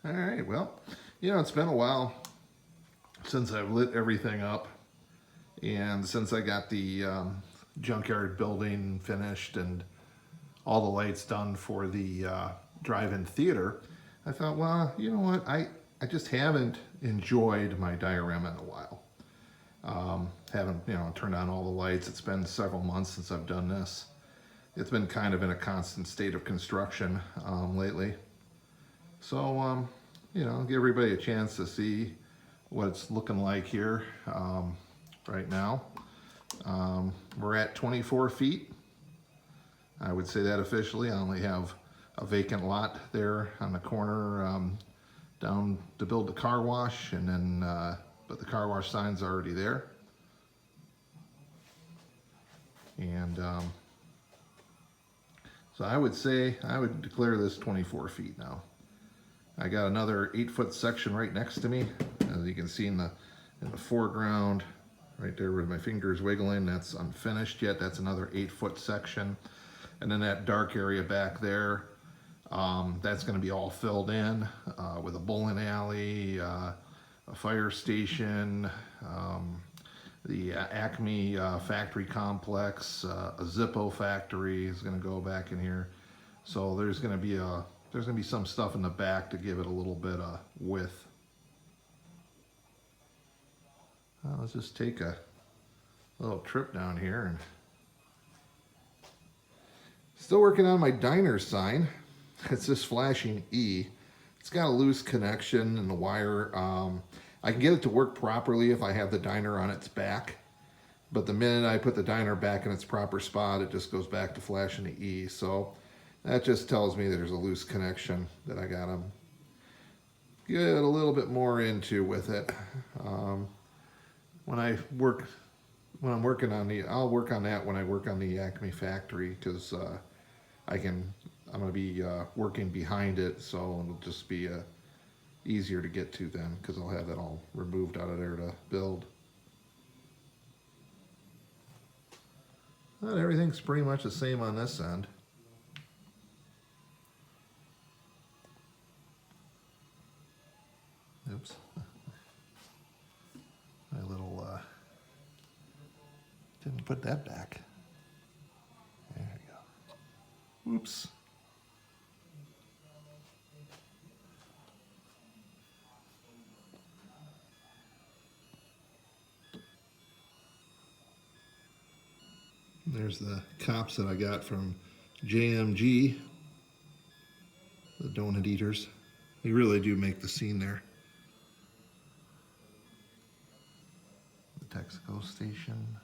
All right, well, it's been a while since I've lit everything up, and since I got the junkyard building finished and all the lights done for the drive-in theater, I thought, well, you know what, I just haven't enjoyed my diorama in a while. Haven't, turned on all the lights. It's been several months since I've done this. It's been kind of in a constant state of construction lately. So, give everybody a chance to see what it's looking like here right now. We're at 24 feet. I would say that officially. I only have a vacant lot there on the corner down to build the car wash, and then, but the car wash sign's already there. And so I would say, I would declare this 24 feet now. I got another 8-foot section right next to me. As you can see in the foreground, right there where my finger's wiggling, that's unfinished yet. That's another 8-foot section. And then that dark area back there, that's gonna be all filled in with a bowling alley, a fire station, the Acme factory complex, a Zippo factory is gonna go back in here. So there's gonna be some stuff in the back to give it a little bit of width. Let's just take a little trip down here. And still working on my diner sign. It's just flashing E. It's got a loose connection in the wire. I can get it to work properly if I have the diner on its back. But the minute I put the diner back in its proper spot, it just goes back to flashing the E. So that just tells me that there's a loose connection that I gotta get a little bit more into with it. When I'm working on I'll work on that when I work on the Acme factory, because I'm gonna be working behind it, so it'll just be easier to get to then, because I'll have that all removed out of there to build. But everything's pretty much the same on this end. Oops. My little, didn't put that back. There we go. Oops. There's the cops that I got from JMG, the donut eaters. They really do make the scene there. The Texaco station.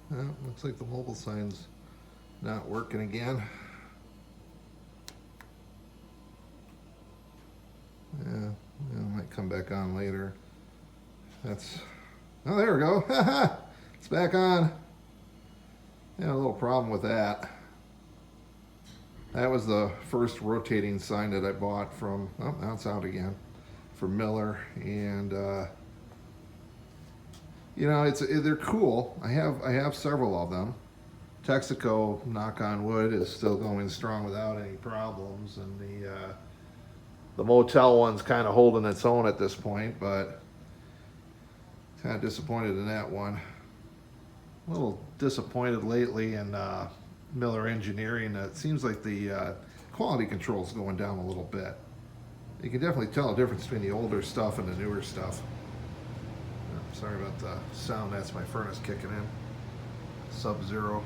Well, looks like the mobile sign's not working again. Yeah, it might come back on later. Oh, there we go. It's back on. Yeah, a little problem with that. That was the first rotating sign that I bought from, oh, now it's out again, from Miller. And they're cool. I have several of them. Texaco, knock on wood, is still going strong without any problems, and the motel one's kind of holding its own at this point, but kind of disappointed in that one. A little disappointed lately in Miller Engineering. It seems like the quality control is going down a little bit. You can definitely tell a difference between the older stuff and the newer stuff. Sorry about the sound, that's my furnace kicking in. Sub-zero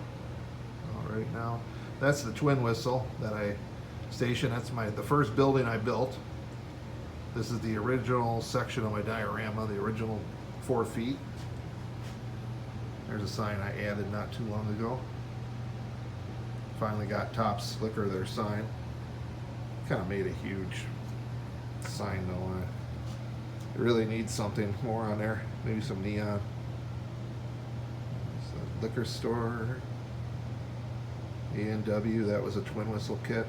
right now. That's the twin whistle that I stationed. That's the first building I built. This is the original section of my diorama, the original 4 feet. There's a sign I added not too long ago. Finally got Top Slicker their sign. Kind of made a huge sign though. It really needs something more on there, maybe some neon. liquor store. A&W, that was a twin whistle kit.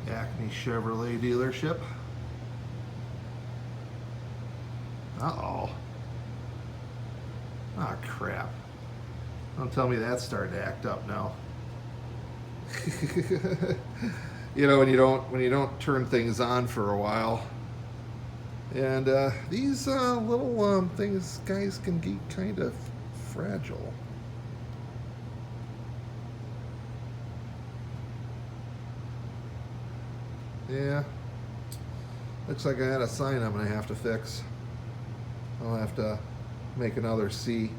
Acme Chevrolet dealership. Uh-oh. Ah, crap. Don't tell me that's starting to act up now. You know, when you don't turn things on for a while. And these little things, guys, can get kind of fragile. Yeah, looks like I had a sign I'm gonna have to fix. I'll have to make another C.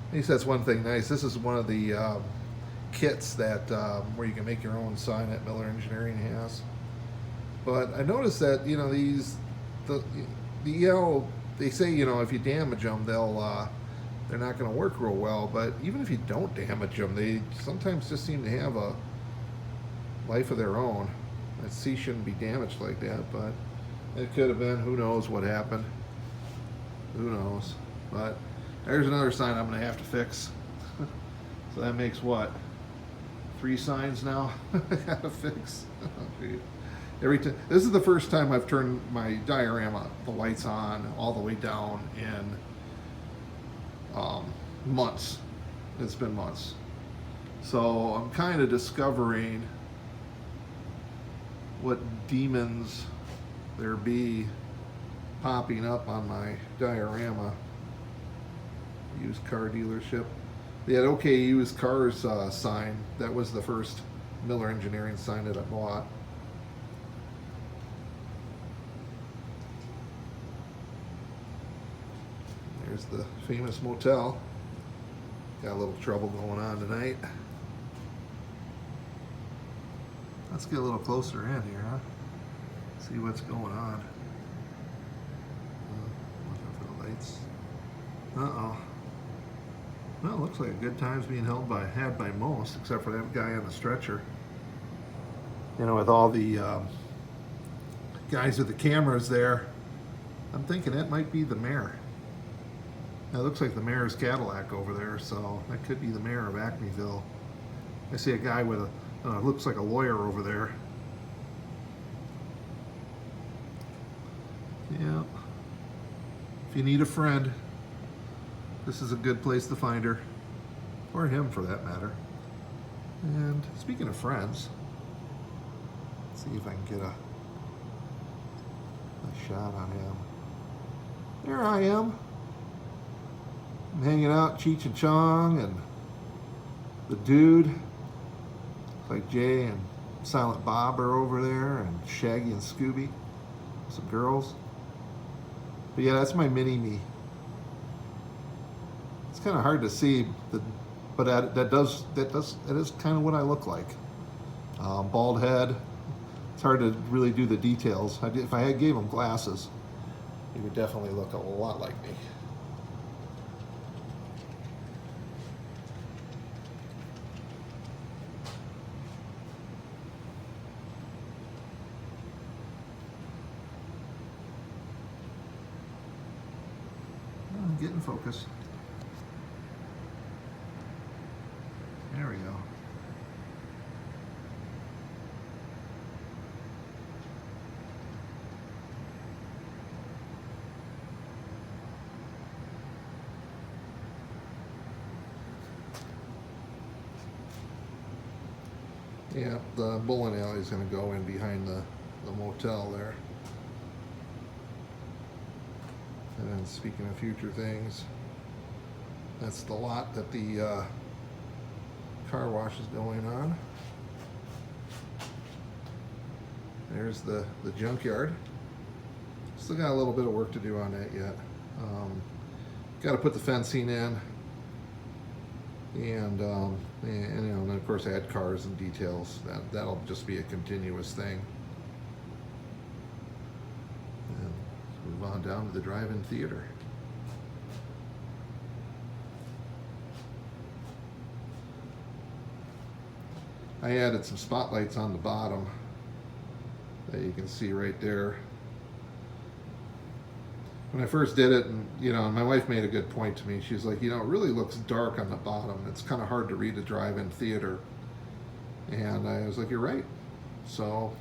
At least that's one thing nice. This is one of the kits that where you can make your own sign that Miller Engineering has. But I noticed that, you know, the EL, they say, you know, if you damage them, they're not going to work real well. But even if you don't damage them, they sometimes just seem to have a life of their own. That C shouldn't be damaged like that, but it could have been. Who knows what happened? Who knows? But there's another sign I'm going to have to fix. So that makes what? 3 signs now I gotta fix. Every time. This is the first time I've turned my diorama, the lights on all the way down in months. It's been months. So I'm kind of discovering what demons there be popping up on my diorama. Used car dealership. They had OK Used Cars sign. That was the first Miller Engineering sign that I bought. There's the famous motel. Got a little trouble going on tonight. Let's get a little closer in here, huh? See what's going on. Looking for the lights. Uh-oh. Well, it looks like a good time's being had by most, except for that guy on the stretcher. You know, with all the guys with the cameras there, I'm thinking that might be the mayor. Now, it looks like the mayor's Cadillac over there, so that could be the mayor of Acmeville. I see a guy with a, looks like a lawyer over there. Yeah. If you need a friend, this is a good place to find her, or him for that matter. And speaking of friends, let's see if I can get a shot on him. There I am. I'm hanging out, Cheech and Chong, and the dude, like Jay and Silent Bob are over there, and Shaggy and Scooby, some girls. But yeah, that's my mini-me. It's kind of hard to see, but that is kind of what I look like. Bald head. It's hard to really do the details. If I gave him glasses, he would definitely look a lot like me. I'm getting focus. There we go. Yeah, the bowling alley is going to go in behind the motel there. And then speaking of future things, that's the lot that the car wash is going on. There's the junkyard. Still got a little bit of work to do on that yet. Got to put the fencing in. and you know, and then of course add cars and details. That'll just be a continuous thing. And let's move on down to the drive-in theater. I added some spotlights on the bottom that you can see right there. When I first did it, and you know, my wife made a good point to me. She's like, you know, it really looks dark on the bottom. It's kind of hard to read a drive-in theater. And I was like, you're right. So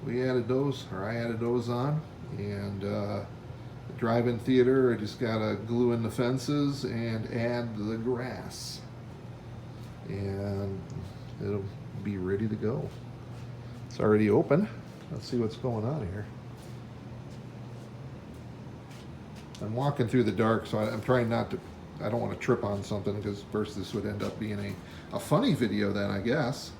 we added those, or I added those on, and the drive-in theater, I just gotta glue in the fences and add the grass, and it'll be ready to go. It's already open. Let's see what's going on here. I'm walking through the dark, so I'm trying not to, I don't want to trip on something, because first this would end up being a funny video then, I guess.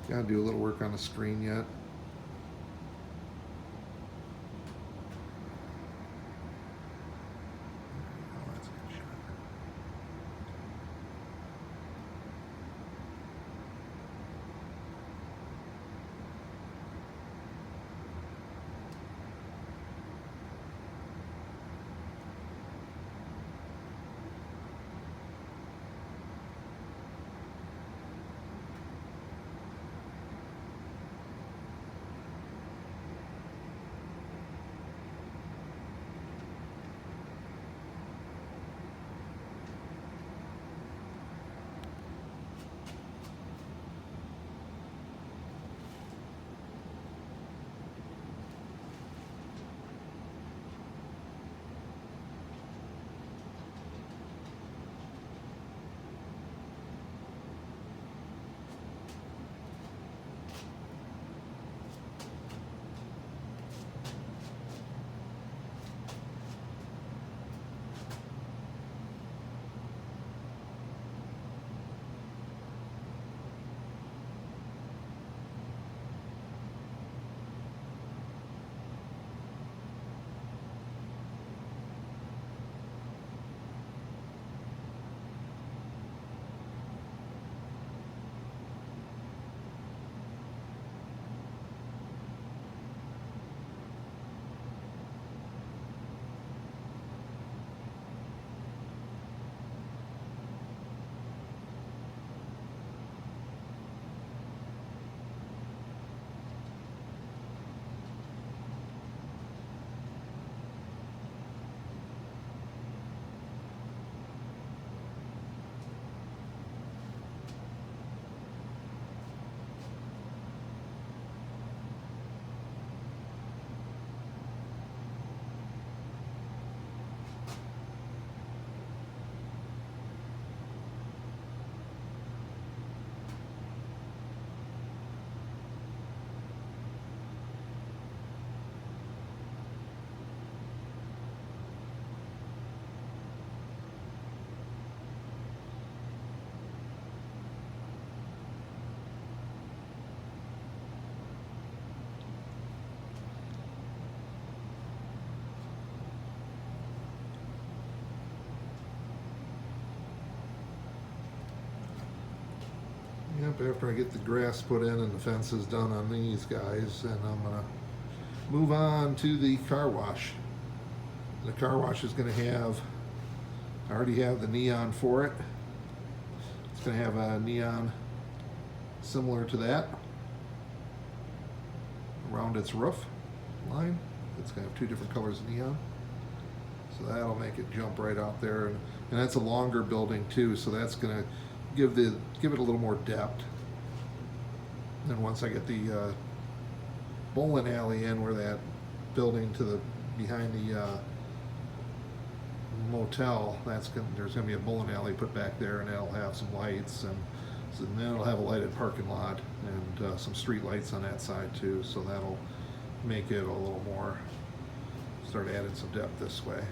Gotta do a little work on the screen yet. Yep, after I get the grass put in and the fences done on these guys, and I'm gonna move on to the car wash. The car wash is gonna have, I already have the neon for it. It's gonna have a neon similar to that around its roof line. It's gonna have two different colors of neon. So that'll make it jump right out there. And that's a longer building too, so that's gonna give it a little more depth. And then once I get the bowling alley in, where that building to the behind the motel, there's gonna be a bowling alley put back there, and that'll have some lights, and then it'll have a lighted parking lot and some street lights on that side too. So that'll make it a little more, start adding some depth this way.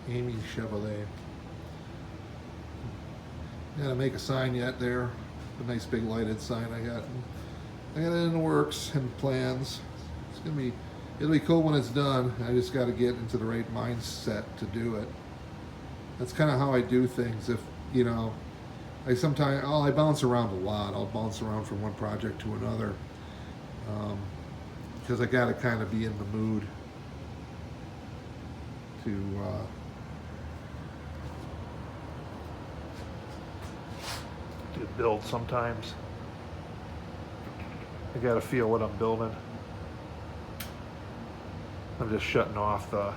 Amy Chevrolet. Gotta make a sign yet there. A nice big lighted sign I got it in the works and plans. It'll be cool when it's done. I just gotta get into the right mindset to do it. That's kind of how I do things. If, you know, I bounce around a lot. I'll bounce around from one project to another. Because I gotta kind of be in the mood to build sometimes. I gotta feel what I'm building. I'm just shutting off the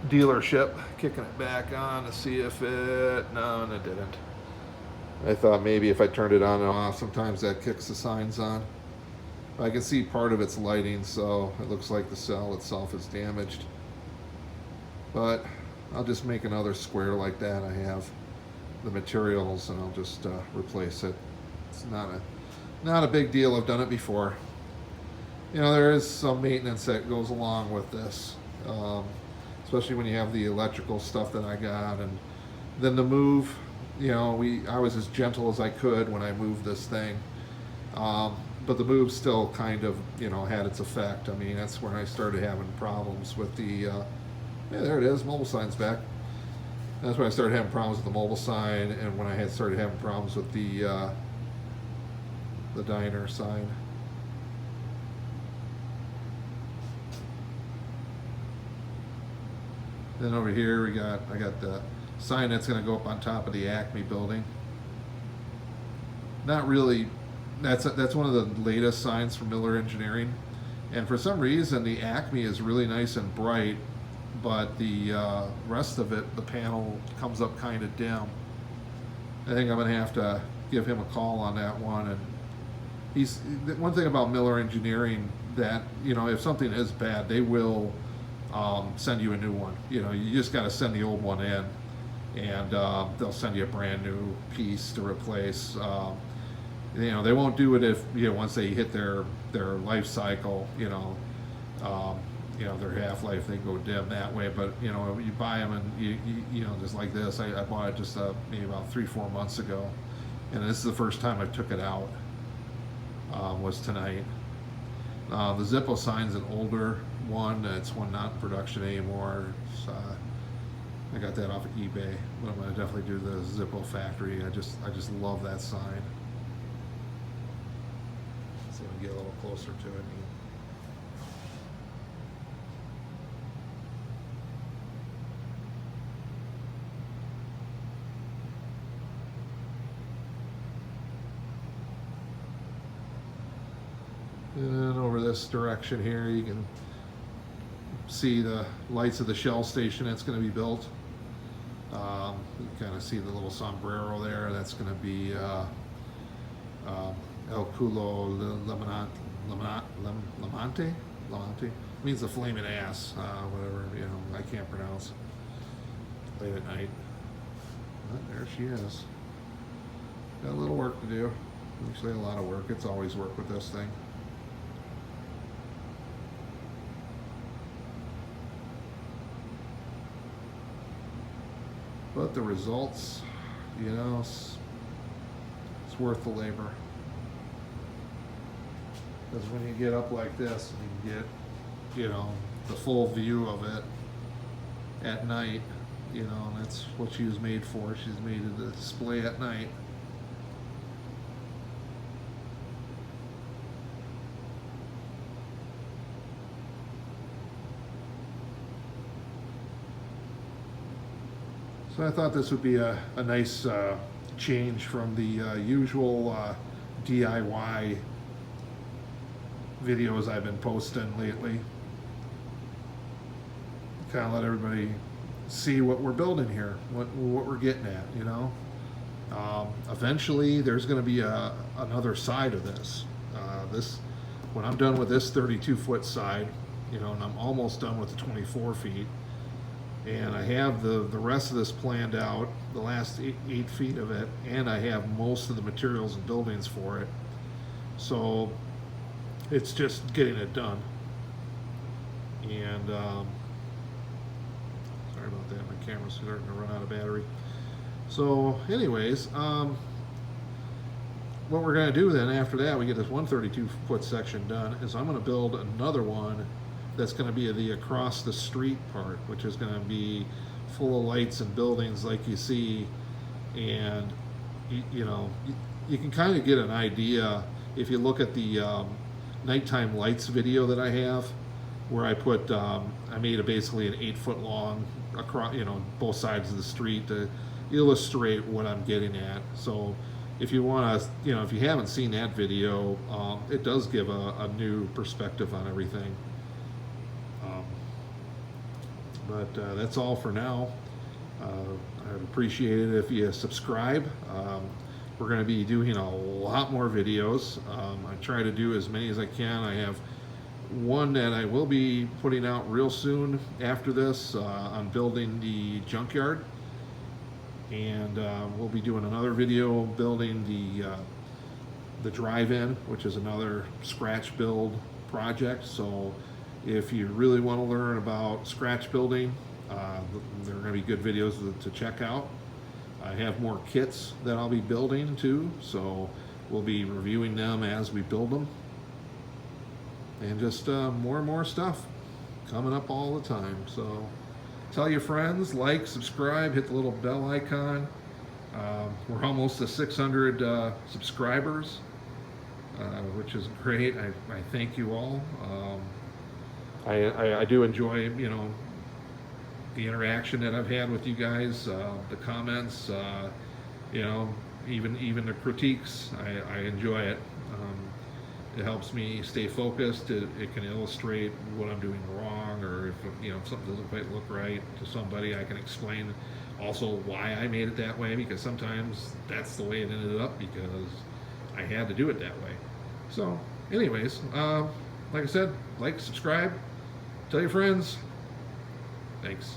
dealership, kicking it back on to see if no, and it didn't. I thought maybe if I turned it on and off, sometimes that kicks the signs on. I can see part of its lighting, so it looks like the cell itself is damaged. But I'll just make another square like that. I have the materials, and I'll just replace it. It's not a big deal. I've done it before. You know, there is some maintenance that goes along with this, especially when you have the electrical stuff that I got, and then the move. You know, I was as gentle as I could when I moved this thing, but the move still kind of, you know, had its effect. I mean, that's when I started having problems with the. Yeah, there it is. Mobile sign's back. That's when I started having problems with the mobile sign, and when I had started having problems with the diner sign. Then over here I got the sign that's going to go up on top of the Acme building. Not really. That's one of the latest signs from Miller Engineering, and for some reason the Acme is really nice and bright, but the rest of it, the panel comes up kind of dim. I think I'm going to have to give him a call on that one. And one thing about Miller Engineering, that, you know, if something is bad, they will send you a new one. You know, you just got to send the old one in, and they'll send you a brand new piece to replace. You know, they won't do it if, you know, once they hit their life cycle, you know, their half-life, they go dim that way. But, you know, you buy them, and you know, just like this, I bought it just maybe about 3-4 months ago, and this is the first time I took it out. Was tonight. The Zippo sign's an older one. It's one not in production anymore. I got that off of eBay, but I'm going to definitely do the Zippo factory. I just love that sign. So we get a little closer to it. And over this direction here, you can see the lights of the Shell station that's going to be built. You kind of see the little sombrero there. That's going to be El Culo Lamante means the flaming ass, whatever, you know, I can't pronounce. Late at night. But there she is. Got a little work to do. Actually, a lot of work. It's always work with this thing. But the results, you know, it's worth the labor. Because when you get up like this and you get, you know, the full view of it at night, you know, and that's what she was made for. She's made it to display at night. So I thought this would be a nice change from the usual DIY videos I've been posting lately. Kind of let everybody see what we're building here, what we're getting at, you know. Eventually there's going to be another side of this. When I'm done with this 32-foot side, you know, and I'm almost done with the 24 feet, and I have the rest of this planned out, the last 8 feet of it, and I have most of the materials and buildings for it. So it's just getting it done. And Sorry about that, my camera's starting to run out of battery. So anyways, what we're going to do then after that, we get this 132-foot section done, is I'm going to build another one that's going to be the across the street part, which is going to be full of lights and buildings like you see. And you know, you can kind of get an idea if you look at the nighttime lights video that I have, where I put I made basically an 8-foot long across, you know, both sides of the street to illustrate what I'm getting at. So if you want to, you know, if you haven't seen that video, it does give a new perspective on everything. But that's all for now. I'd appreciate it if you subscribe. We're going to be doing a lot more videos. I try to do as many as I can. I have one that I will be putting out real soon after this on building the junkyard. And we'll be doing another video building the drive-in, which is another scratch build project. So if you really want to learn about scratch building, there are going to be good videos to check out. I have more kits that I'll be building too, so we'll be reviewing them as we build them. And just more and more stuff coming up all the time. So tell your friends, like, subscribe, hit the little bell icon. We're almost to 600 subscribers, which is great. I thank you all. I do enjoy, you know, the interaction that I've had with you guys, the comments, you know, even the critiques. I enjoy it. It helps me stay focused. It can illustrate what I'm doing wrong, or if, you know, if something doesn't quite look right to somebody, I can explain also why I made it that way, because sometimes that's the way it ended up because I had to do it that way. So anyways, like I said, like, subscribe, tell your friends. Thanks.